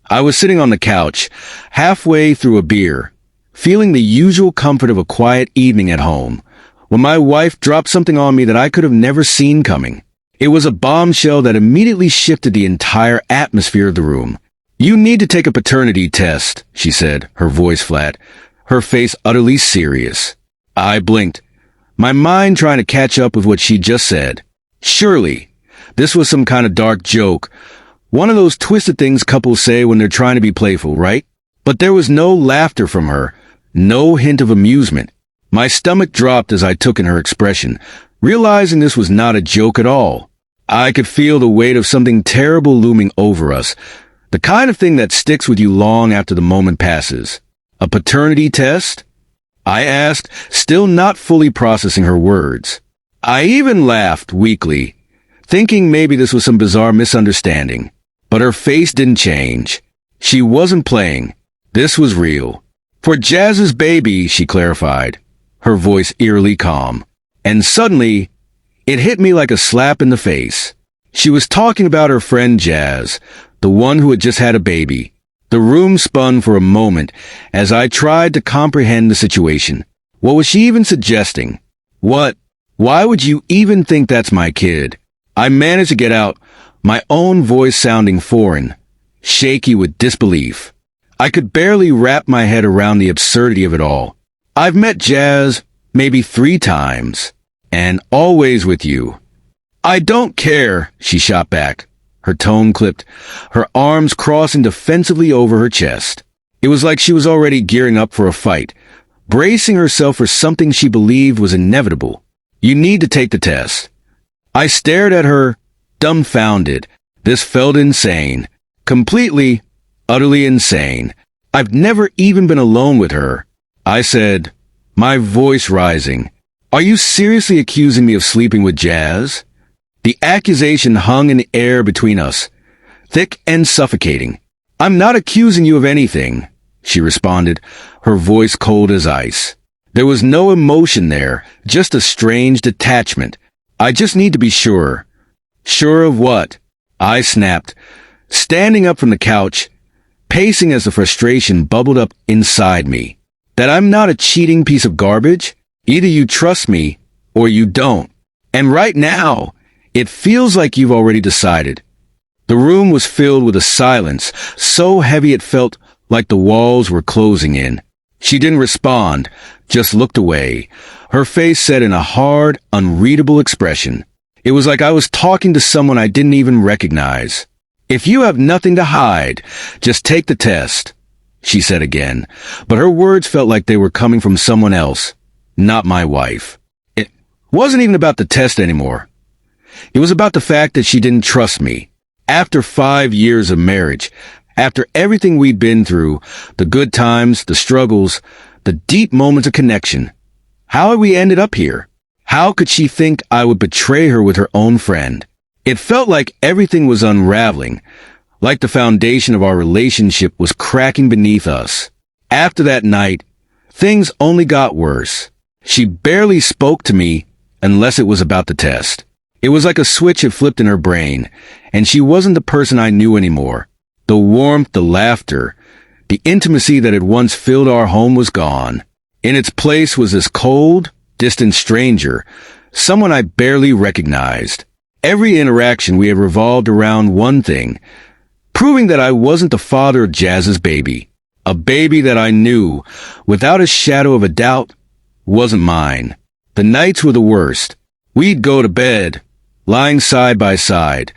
I was sitting on the couch, halfway through a beer, feeling the usual comfort of a quiet evening at home, when my wife dropped something on me that I could have never seen coming. It was a bombshell that immediately shifted the entire atmosphere of the room. "You need to take a paternity test," she said, her voice flat, her face utterly serious. I blinked, my mind trying to catch up with what she just said. Surely, this was some kind of dark joke, one of those twisted things couples say when they're trying to be playful, right? But there was no laughter from her, no hint of amusement. My stomach dropped as I took in her expression, realizing this was not a joke at all. I could feel the weight of something terrible looming over us, the kind of thing that sticks with you long after the moment passes. "A paternity test?" I asked, still not fully processing her words. I even laughed weakly, thinking maybe this was some bizarre misunderstanding. But her face didn't change. She wasn't playing. This was real. "For Jazz's baby," she clarified, her voice eerily calm. And suddenly, it hit me like a slap in the face. She was talking about her friend Jazz, the one who had just had a baby. The room spun for a moment as I tried to comprehend the situation. What was she even suggesting? What? Why would you even think that's my kid? I managed to get out, my own voice sounding foreign, shaky with disbelief. I could barely wrap my head around the absurdity of it all. "I've met Jazz maybe 3 times, and always with you." "I don't care," she shot back, her tone clipped, her arms crossing defensively over her chest. It was like she was already gearing up for a fight, bracing herself for something she believed was inevitable. "You need to take the test." I stared at her, dumbfounded. This felt insane. Completely, utterly insane. I've never even been alone with her. I said, my voice rising, "Are you seriously accusing me of sleeping with Jazz?" The accusation hung in the air between us, thick and suffocating. "I'm not accusing you of anything," she responded, her voice cold as ice. There was no emotion there, just a strange detachment. "I just need to be sure." "Sure of what?" I snapped, standing up from the couch, pacing as the frustration bubbled up inside me. "That I'm not a cheating piece of garbage? Either you trust me, or you don't. And right now, it feels like you've already decided." The room was filled with a silence, so heavy it felt like the walls were closing in. She didn't respond, just looked away, her face set in a hard, unreadable expression. It was like I was talking to someone I didn't even recognize. "If you have nothing to hide, just take the test," she said again, but her words felt like they were coming from someone else, not my wife. It wasn't even about the test anymore. It was about the fact that she didn't trust me. After 5 years of marriage, after everything we'd been through, the good times, the struggles, the deep moments of connection, how had we ended up here? How could she think I would betray her with her own friend? It felt like everything was unraveling, like the foundation of our relationship was cracking beneath us. After that night, things only got worse. She barely spoke to me unless it was about the test. It was like a switch had flipped in her brain, and she wasn't the person I knew anymore. The warmth, the laughter, the intimacy that had once filled our home was gone. In its place was this cold, distant stranger, someone I barely recognized. Every interaction we had revolved around one thing, proving that I wasn't the father of Jazz's baby. A baby that I knew, without a shadow of a doubt, wasn't mine. The nights were the worst. We'd go to bed, lying side by side,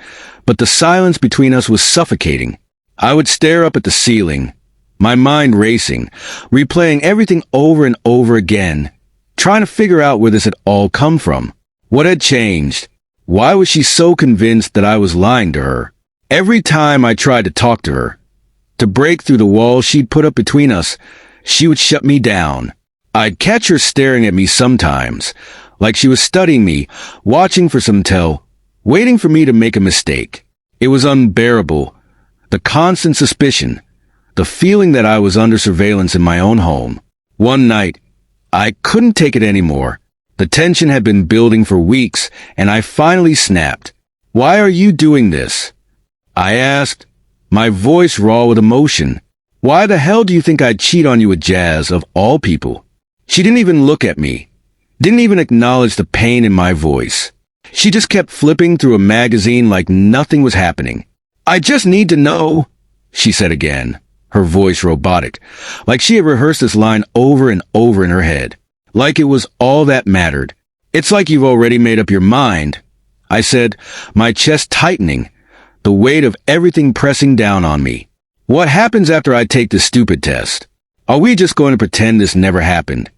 but the silence between us was suffocating. I would stare up at the ceiling, my mind racing, replaying everything over and over again, trying to figure out where this had all come from. What had changed? Why was she so convinced that I was lying to her? Every time I tried to talk to her, to break through the wall she'd put up between us, she would shut me down. I'd catch her staring at me sometimes, like she was studying me, watching for some tell, waiting for me to make a mistake. It was unbearable. The constant suspicion, the feeling that I was under surveillance in my own home. One night, I couldn't take it anymore. The tension had been building for weeks, and I finally snapped. "Why are you doing this?" I asked, my voice raw with emotion. Why the hell do you think I'd cheat on you with Jazz, of all people? She didn't even look at me. Didn't even acknowledge the pain in my voice. She just kept flipping through a magazine like nothing was happening. I just need to know, she said again, her voice robotic, like she had rehearsed this line over and over in her head, like it was all that mattered. It's like you've already made up your mind, I said, my chest tightening, the weight of everything pressing down on me. What happens after I take this stupid test? Are we just going to pretend this never happened?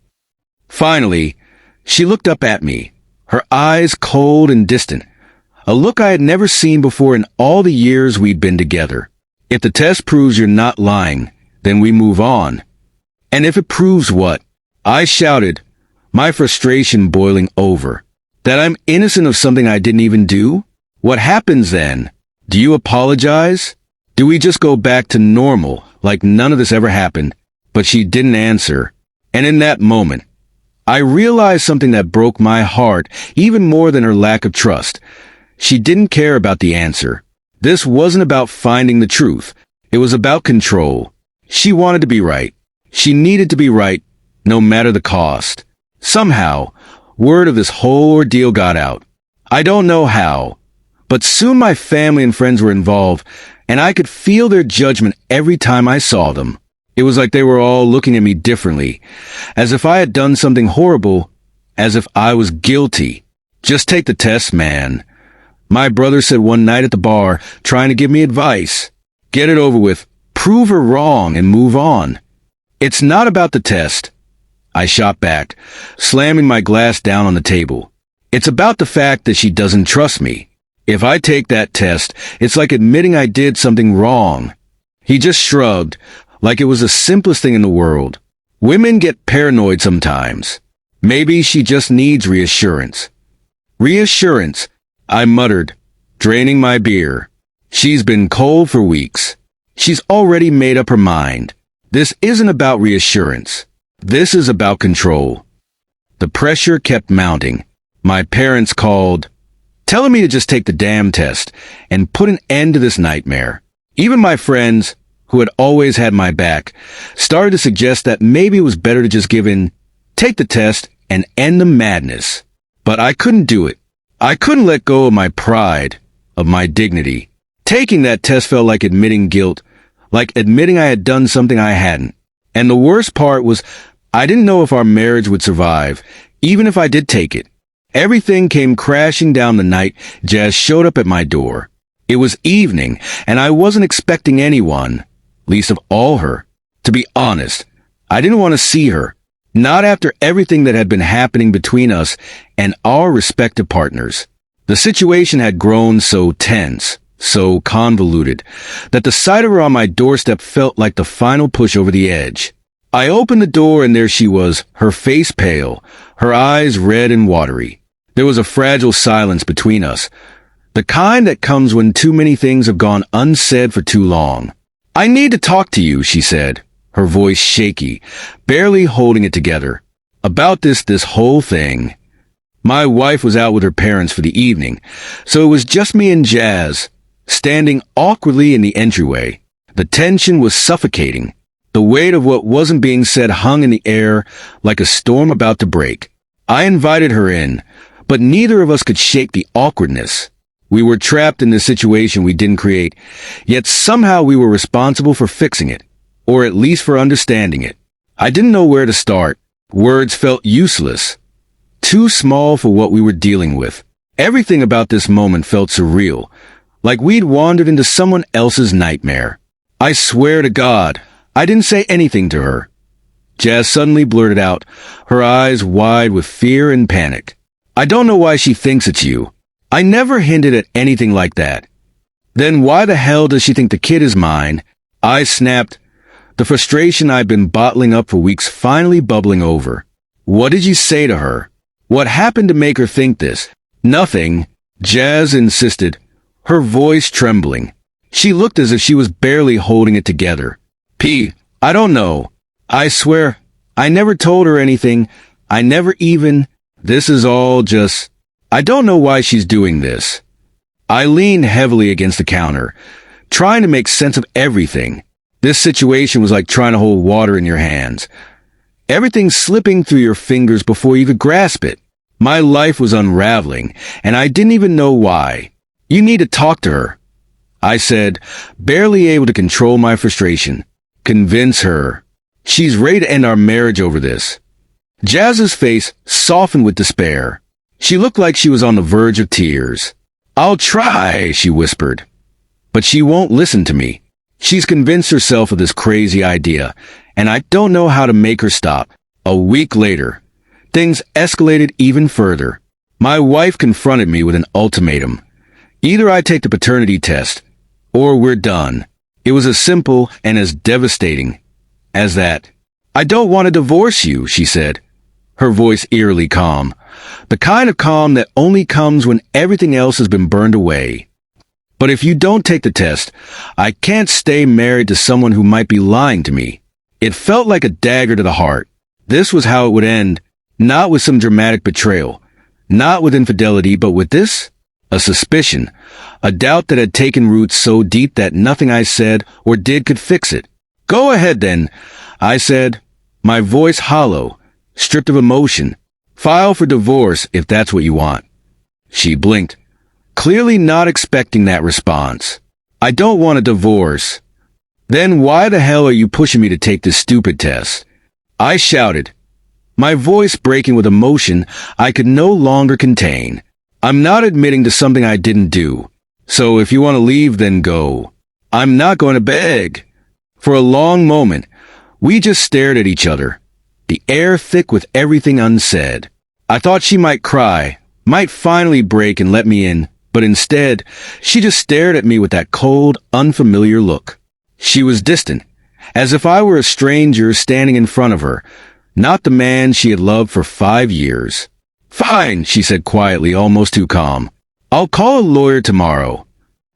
Finally, she looked up at me, her eyes cold and distant, a look I had never seen before in all the years we'd been together. If the test proves you're not lying, then we move on. And if it proves what? I shouted, my frustration boiling over. That I'm innocent of something I didn't even do? What happens then? Do you apologize? Do we just go back to normal, like none of this ever happened? But she didn't answer. And in that moment, I realized something that broke my heart even more than her lack of trust. She didn't care about the answer. This wasn't about finding the truth. It was about control. She wanted to be right. She needed to be right, no matter the cost. Somehow, word of this whole ordeal got out. I don't know how, but soon my family and friends were involved, and I could feel their judgment every time I saw them. It was like they were all looking at me differently, as if I had done something horrible, as if I was guilty. Just take the test, man. My brother said one night at the bar, trying to give me advice. Get it over with, prove her wrong, and move on. It's not about the test, I shot back, slamming my glass down on the table. It's about the fact that she doesn't trust me. If I take that test, it's like admitting I did something wrong. He just shrugged, like it was the simplest thing in the world. Women get paranoid sometimes. Maybe she just needs reassurance. Reassurance, I muttered, draining my beer. She's been cold for weeks. She's already made up her mind. This isn't about reassurance. This is about control. The pressure kept mounting. My parents called, telling me to just take the damn test and put an end to this nightmare. Even my friends, who had always had my back, started to suggest that maybe it was better to just give in, take the test, and end the madness. But I couldn't do it. I couldn't let go of my pride, of my dignity. Taking that test felt like admitting guilt, like admitting I had done something I hadn't. And the worst part was, I didn't know if our marriage would survive, even if I did take it. Everything came crashing down the night Jazz showed up at my door. It was evening, and I wasn't expecting anyone, least of all her. To be honest, I didn't want to see her. Not after everything that had been happening between us and our respective partners. The situation had grown so tense, so convoluted, that the sight of her on my doorstep felt like the final push over the edge. I opened the door and there she was, her face pale, her eyes red and watery. There was a fragile silence between us, the kind that comes when too many things have gone unsaid for too long. I need to talk to you, she said, her voice shaky, barely holding it together. About this whole thing. My wife was out with her parents for the evening, so it was just me and Jazz, standing awkwardly in the entryway. The tension was suffocating. The weight of what wasn't being said hung in the air like a storm about to break. I invited her in, but neither of us could shake the awkwardness. We were trapped in this situation we didn't create, yet somehow we were responsible for fixing it, or at least for understanding it. I didn't know where to start. Words felt useless, too small for what we were dealing with. Everything about this moment felt surreal, like we'd wandered into someone else's nightmare. I swear to God, I didn't say anything to her. Jazz suddenly blurted out, her eyes wide with fear and panic. I don't know why she thinks it's you. I never hinted at anything like that. Then why the hell does she think the kid is mine? I snapped, the frustration I'd been bottling up for weeks finally bubbling over. What did you say to her? What happened to make her think this? Nothing, Jazz insisted, her voice trembling. She looked as if she was barely holding it together. I don't know. I swear, I never told her anything. I never even... This is all just... I don't know why she's doing this. I leaned heavily against the counter, trying to make sense of everything. This situation was like trying to hold water in your hands. Everything's slipping through your fingers before you could grasp it. My life was unraveling, and I didn't even know why. You need to talk to her, I said, barely able to control my frustration. Convince her. She's ready to end our marriage over this. Jazz's face softened with despair. She looked like she was on the verge of tears. I'll try, she whispered. But she won't listen to me. She's convinced herself of this crazy idea, and I don't know how to make her stop. A week later, things escalated even further. My wife confronted me with an ultimatum. Either I take the paternity test, or we're done. It was as simple and as devastating as that. I don't want to divorce you, she said, her voice eerily calm. The kind of calm that only comes when everything else has been burned away. But if you don't take the test, I can't stay married to someone who might be lying to me. It felt like a dagger to the heart. This was how it would end, not with some dramatic betrayal, not with infidelity, but with this, a suspicion, a doubt that had taken root so deep that nothing I said or did could fix it. Go ahead then, I said, my voice hollow, stripped of emotion. File for divorce if that's what you want. She blinked, clearly not expecting that response. I don't want a divorce. Then why the hell are you pushing me to take this stupid test? I shouted, my voice breaking with emotion I could no longer contain. I'm not admitting to something I didn't do. So if you want to leave, then go. I'm not going to beg. For a long moment, we just stared at each other, the air thick with everything unsaid. I thought she might cry, might finally break and let me in, but instead, she just stared at me with that cold, unfamiliar look. She was distant, as if I were a stranger standing in front of her, not the man she had loved for 5 years. Fine, she said quietly, almost too calm. I'll call a lawyer tomorrow.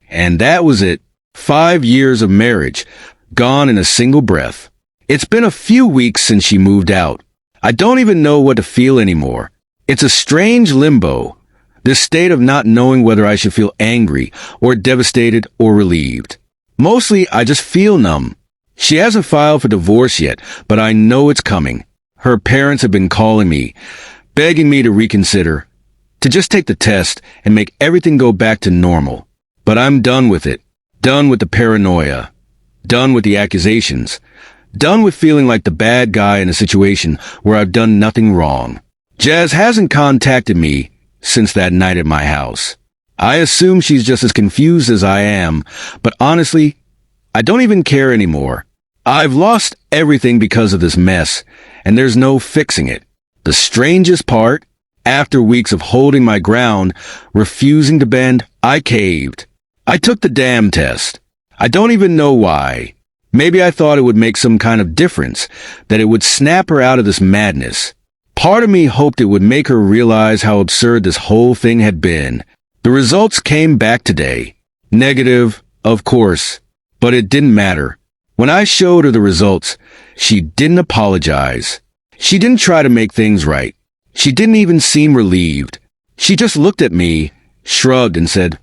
And that was it. 5 years of marriage, gone in a single breath. It's been a few weeks since she moved out. I don't even know what to feel anymore. It's a strange limbo, this state of not knowing whether I should feel angry or devastated or relieved. Mostly, I just feel numb. She hasn't filed for divorce yet, but I know it's coming. Her parents have been calling me, begging me to reconsider, to just take the test and make everything go back to normal. But I'm done with it. Done with the paranoia. Done with the accusations. Done with feeling like the bad guy in a situation where I've done nothing wrong. Jazz hasn't contacted me since that night at my house. I assume she's just as confused as I am, but honestly, I don't even care anymore. I've lost everything because of this mess, and there's no fixing it. The strangest part, after weeks of holding my ground, refusing to bend, I caved. I took the damn test. I don't even know why. Maybe I thought it would make some kind of difference, that it would snap her out of this madness. Part of me hoped it would make her realize how absurd this whole thing had been. The results came back today. Negative, of course, but it didn't matter. When I showed her the results, she didn't apologize. She didn't try to make things right. She didn't even seem relieved. She just looked at me, shrugged, and said,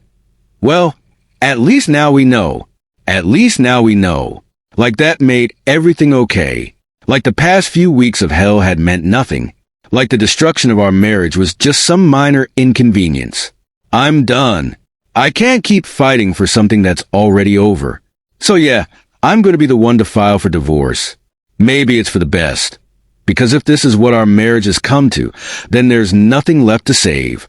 well, at least now we know. At least now we know. Like that made everything okay. Like the past few weeks of hell had meant nothing. Like the destruction of our marriage was just some minor inconvenience. I'm done. I can't keep fighting for something that's already over. So yeah, I'm going to be the one to file for divorce. Maybe it's for the best. Because if this is what our marriage has come to, then there's nothing left to save.